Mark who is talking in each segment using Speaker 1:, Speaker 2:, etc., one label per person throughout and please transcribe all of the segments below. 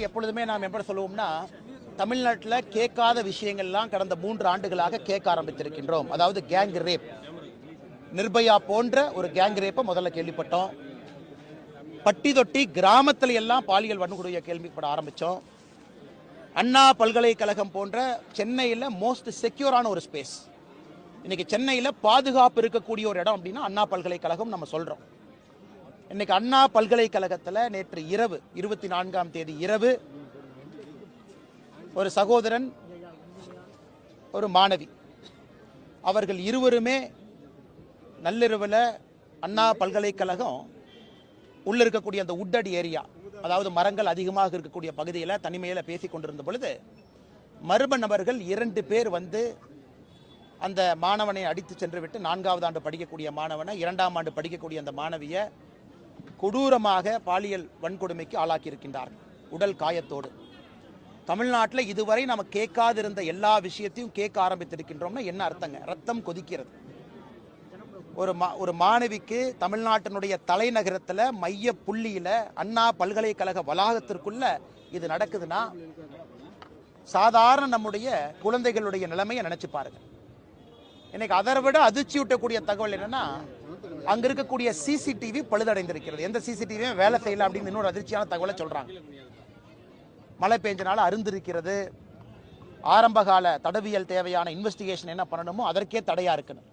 Speaker 1: எப்பொழுதுமே நாம் எப்படி சொல்லுவோம்னா, தமிழ்நாட்டில் கேட்காத விஷயங்கள்லாம் கடந்த 3 ஆண்டுகளாக கேட்க ஆரம்பித்திருக்கின்றோம். அதாவது கேங் ரேப், நிர்பயா போன்ற ஒரு கேங் ரேப்பை முதல்ல கேள்விப்பட்டோம். பட்டி தொட்டி கிராமத்துல எல்லாம் பாலியல் வன்கொடுமையை கேள்விப்பட ஆரம்பித்தோம். அண்ணா பல்கலைக்கழகம் போன்ற சென்னையில் மோஸ்ட் செக்யூரான ஒரு ஸ்பேஸ், இன்னைக்கு சென்னையில் பாதுகாப்பு இருக்கக்கூடிய ஒரு இடம் அப்படின்னா அண்ணா பல்கலைக்கழகம் நம்ம சொல்கிறோம். இன்னைக்கு அண்ணா பல்கலைக்கழகத்தில் நேற்று இரவு 24ஆம் தேதி இரவு ஒரு சகோதரன், ஒரு மாணவி, அவர்கள் இருவருமே நள்ளிரவில் அண்ணா பல்கலைக்கழகம் உள்ள இருக்கக்கூடிய அந்த உட்டடி ஏரியா, அதாவது மரங்கள் அதிகமாக இருக்கக்கூடிய பகுதியில் தனிமையில் பேசி கொண்டிருந்த பொழுது மர்ம நபர்கள் 2 பேர் வந்து அந்த மாணவனை அடித்து சென்று விட்டு 4வது ஆண்டு படிக்கக்கூடிய மாணவனை, 2ஆம் ஆண்டு படிக்கக்கூடிய அந்த மாணவியை கொடூரமாக பாலியல் வன்கொடுமைக்கு ஆளாக்கி இருக்கின்றார்கள், உடல் காயத்தோடு. தமிழ்நாட்டில் இதுவரை நம்ம கேட்காதிருந்த எல்லா விஷயத்தையும் கேட்க ஆரம்பித்திருக்கின்றோம்னா என்ன அர்த்தங்க? ரத்தம் கொதிக்கிறது. ஒரு மாணவிக்கு தமிழ்நாட்டினுடைய தலைநகரத்தில் மைய புள்ளியில் அண்ணா பல்கலைக்கழக வளாகத்திற்குள்ள இது நடக்குதுன்னா சாதாரண நம்முடைய குழந்தைகளுடைய நிலைமையை நினைச்சு பாருங்க. இன்னைக்கு அதை விட அதிர்ச்சியூட்டக்கூடிய தகவல் என்னன்னா, அங்க இருக்கக்கூடிய சிசிடிவி பழுதடைந்திருக்கிறது. எந்த சிசிடிவியும் வேலை செய்யல அப்படின்னு இன்னொரு அதிர்ச்சியான தகவலை சொல்றாங்க. மழை பெஞ்சனால அருந்திருக்கிறது. ஆரம்பகால தடவியல் தேவையான இன்வெஸ்டிகேஷன் என்ன பண்ணணுமோ அதற்கே தடையா இருக்கணும்.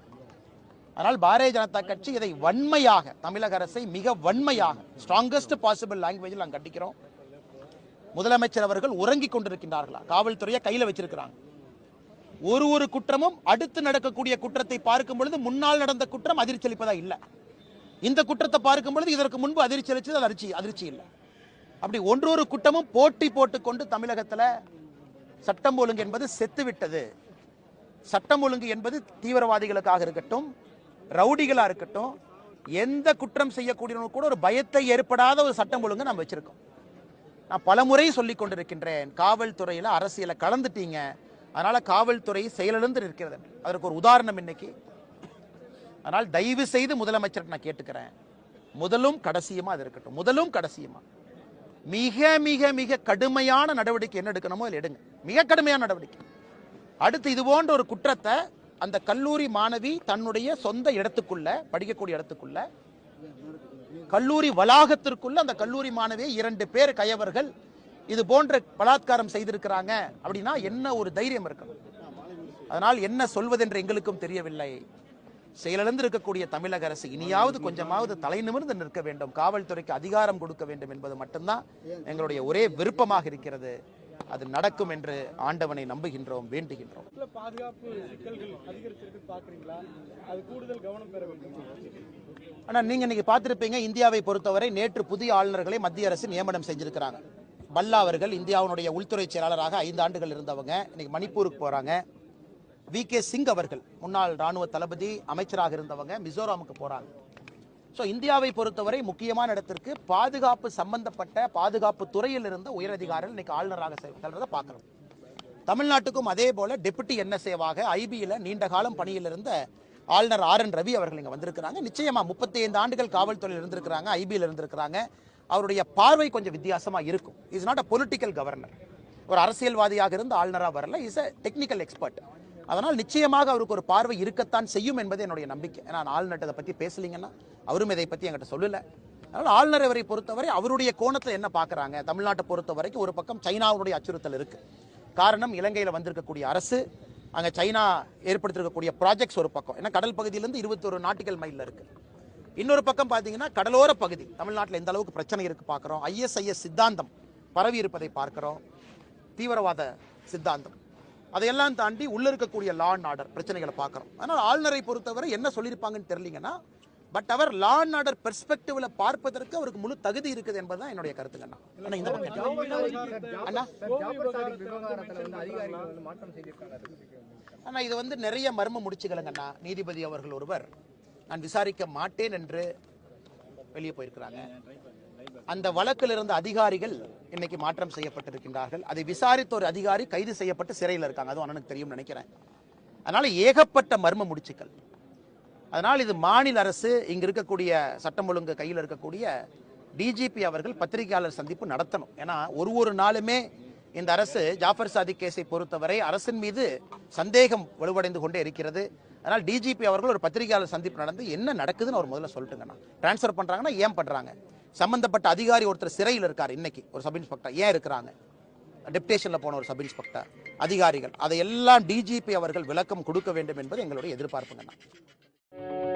Speaker 1: ஆனால் பாரதிய ஜனதா கட்சி இதை வன்மையாக, தமிழக அரசை மிக வன்மையாக, ஸ்ட்ராங்கஸ்ட் பாசிபிள் லாங்குவேஜில் நாங்கள் கண்டிக்கிறோம். முதலமைச்சர் அவர்கள் உறங்கிக் கொண்டிருக்கின்றார்களா? காவல்துறையை கையில் வச்சிருக்கிறாங்க. ஒரு குற்றமும் அடுத்து நடக்கக்கூடிய குற்றத்தை பார்க்கும் பொழுது முன்னால் நடந்த குற்றம் அதிர்ச்சி அளிப்பதா இல்லை. இந்த குற்றத்தை பார்க்கும் பொழுது இதற்கு முன்பு அதிர்ச்சி அளிச்சது அதிர்ச்சி இல்லை. அப்படி ஒன்றொரு குற்றமும் போட்டி போட்டுக்கொண்டு தமிழகத்தில் சட்டம் ஒழுங்கு என்பது செத்துவிட்டது. சட்டம் ஒழுங்கு என்பது தீவிரவாதிகளுக்காக இருக்கட்டும், ரவுடிகளா இருக்கட்டும், எந்த குற்றம் செய்யக்கூடியவங்க கூட ஒரு பயத்தை ஏற்படாத ஒரு சட்டம் ஒழுங்கு நம்ம வச்சிருக்கோம். நான் பலமுறை சொல்லிக் கொண்டிருக்கின்றேன், காவல்துறையில் அரசியலை கலந்துட்டீங்க, அதனால காவல்துறை செயலிழந்து இருக்கிறது. அதற்கு ஒரு உதாரணம் இன்னைக்கு. அதனால் தயவு செய்து முதலமைச்சர் நான் கேட்டுக்கிறேன், முதலும் கடைசியுமா அது இருக்கட்டும். முதலும் கடைசியுமா மிக மிக மிக கடுமையான நடவடிக்கை என்ன எடுக்கணுமோ அதில் எடுங்க, மிக கடுமையான நடவடிக்கை. அடுத்து இது போன்ற ஒரு குற்றத்தை அந்த கல்லூரி மாணவி தன்னுடைய சொந்த இடத்துக்குள்ள, படிக்கக்கூடிய இடத்துக்குள்ள, கல்லூரி வளாகத்திற்குள்ள அந்த கல்லூரி மாணவியை 2 பேர் கயவர்கள் இது போன்ற பலாத்காரம் செய்திருக்கிறாங்க அப்படின்னா என்ன ஒரு தைரியம் இருக்கணும்? அதனால் என்ன சொல்வதென்று எங்களுக்கும் தெரியவில்லை. செயலிழந்து இருக்கக்கூடிய தமிழக அரசு இனியாவது கொஞ்சமாவது தலை நிமிர்ந்து நிற்க வேண்டும், காவல்துறைக்கு அதிகாரம் கொடுக்க வேண்டும் என்பது மட்டும்தான் எங்களுடைய ஒரே விருப்பமாக இருக்கிறது. அது நடக்கும் என்று ஆண்டவனை நம்புகின்றோம், வேண்டுகின்றோம். ஆனா நீங்க இன்னைக்கு பார்த்திருப்பீங்க, இந்தியாவை பொறுத்தவரை நேற்று புதிய ஆளுநர்களை மத்திய அரசு நியமனம் செஞ்சிருக்கிறாங்க. பல்லா அவர்கள் இந்தியாவுடைய உள்துறை செயலாளராக 5 ஆண்டுகள் இருந்தவங்க, இன்னைக்கு மணிப்பூருக்கு போறாங்க. வி.கே. சிங் அவர்கள் முன்னாள் ராணுவ தளபதி, அமைச்சராக இருந்தவங்க, மிசோராமுக்கு போறாங்க. ஸோ இந்தியாவை பொறுத்தவரை முக்கியமான இடத்திற்கு பாதுகாப்பு சம்பந்தப்பட்ட பாதுகாப்பு துறையில் இருந்த உயரதிகாரிகள் இன்னைக்கு ஆளுநராக செல்றதை பார்க்கிறோம். தமிழ்நாட்டுக்கும் அதே போல டெபுட்டி NSAவாக ஐபியில் நீண்ட காலம் பணியில் இருந்த ஆளுநர் RN ரவி அவர்கள் இங்கே வந்திருக்கிறாங்க. நிச்சயமா 35 ஆண்டுகள் காவல்துறையில் இருந்திருக்கிறாங்க, ஐபியில் இருந்திருக்கிறாங்க. அவருடைய பார்வை கொஞ்சம் வித்தியாசமா இருக்கும். Is not a political governor, ஒரு அரசியல்வாதியாக இருந்த ஆளுநராக வரல, இஸ் அ டெக்னிக்கல் எக்ஸ்பர்ட். அதனால் நிச்சயமாக அவருக்கு ஒரு பார்வை இருக்கத்தான் செய்யும் என்பது என்னுடைய நம்பிக்கை. நான் ஆளுநர் இதை பற்றி பேசலீங்கன்னா அவரும் இதை பற்றி என்கிட்ட சொல்லலை. அதனால் ஆளுநர் அவரை பொறுத்தவரை அவருடைய கோணத்தில் என்ன பார்க்குறாங்க? தமிழ்நாட்டை பொறுத்த வரைக்கும் ஒரு பக்கம் சைனாவுடைய அச்சுறுத்தல் இருக்குது. காரணம், இலங்கையில் வந்திருக்கக்கூடிய அரசு, அங்கே சைனா ஏற்படுத்திருக்கக்கூடிய ப்ராஜெக்ட்ஸ் ஒரு பக்கம், ஏன்னா கடல் பகுதியிலேருந்து 21 நாட்டிக்கல் மைலில் இருக்குது. இன்னொரு பக்கம் பார்த்தீங்கன்னா கடலோர பகுதி தமிழ்நாட்டில் எந்த அளவுக்கு பிரச்சனை இருக்குது பார்க்குறோம். ISIS சித்தாந்தம் பரவி இருப்பதை பார்க்குறோம், தீவிரவாத சித்தாந்தம். அதையெல்லாம் தாண்டி உள்ள இருக்கக்கூடிய லா அண்ட் ஆர்டர் பிரச்சனைகளை பார்க்குறோம். அதனால் ஆளுநரை பொறுத்தவரை என்ன சொல்லியிருப்பாங்கன்னு தெரியலீங்கன்னா, பட் அவர் லா அண்ட் ஆர்டர் பெர்ஸ்பெக்டிவ்ல பார்ப்பதற்கு அவருக்கு முழு தகுதி இருக்குது என்பதுதான் என்னுடைய கருத்துங்கண்ணா. ஆனா இது வந்து நிறைய மர்ம முடிச்சுகளுங்கண்ணா. நீதிபதி அவர்கள் ஒருவர் நான் விசாரிக்க மாட்டேன் என்று வெளியே போயிருக்கிறாங்க. அந்த வழக்கில் இருந்த அதிகாரிகள் இன்னைக்கு மாற்றம் செய்யப்பட்டிருக்கின்றார்கள். அதை விசாரித்த ஒரு அதிகாரி கைது செய்யப்பட்டு சிறையில் இருக்காங்க. அதுவும் அண்ணனுக்கு தெரியும் நினைக்கிறேன். அதனால ஏகப்பட்ட மர்ம முடிச்சுக்கள். அதனால் இது மாநில அரசு, இங்க இருக்கக்கூடிய சட்டம் ஒழுங்கு கையில் இருக்கக்கூடிய டிஜிபி அவர்கள் பத்திரிகையாளர் சந்திப்பு நடத்தணும். ஏன்னா ஒரு நாளுமே இந்த அரசு ஜாஃபர் சாதிக் கேஸை பொறுத்தவரை அரசின் மீது சந்தேகம் வலுவடைந்து கொண்டே இருக்கிறது. அதனால் டிஜிபி அவர்கள் ஒரு பத்திரிகையாளர் சந்திப்பு நடந்து என்ன நடக்குதுன்னு அவர் முதல்ல சொல்லிட்டுங்கண்ணா. டிரான்ஸ்ஃபர் பண்ணுறாங்கன்னா ஏன் பண்ணுறாங்க? சம்பந்தப்பட்ட அதிகாரி ஒருத்தர் சிறையில் இருக்கார் இன்னைக்கு, ஒரு சப் இன்ஸ்பெக்டர் ஏன் இருக்கிறாங்க? டெப்டேஷனில் போன ஒரு சப் இன்ஸ்பெக்டர், அதிகாரிகள், அதையெல்லாம் டிஜிபி அவர்கள் விளக்கம் கொடுக்க வேண்டும் என்பது எங்களுடைய எதிர்பார்ப்புங்கண்ணா.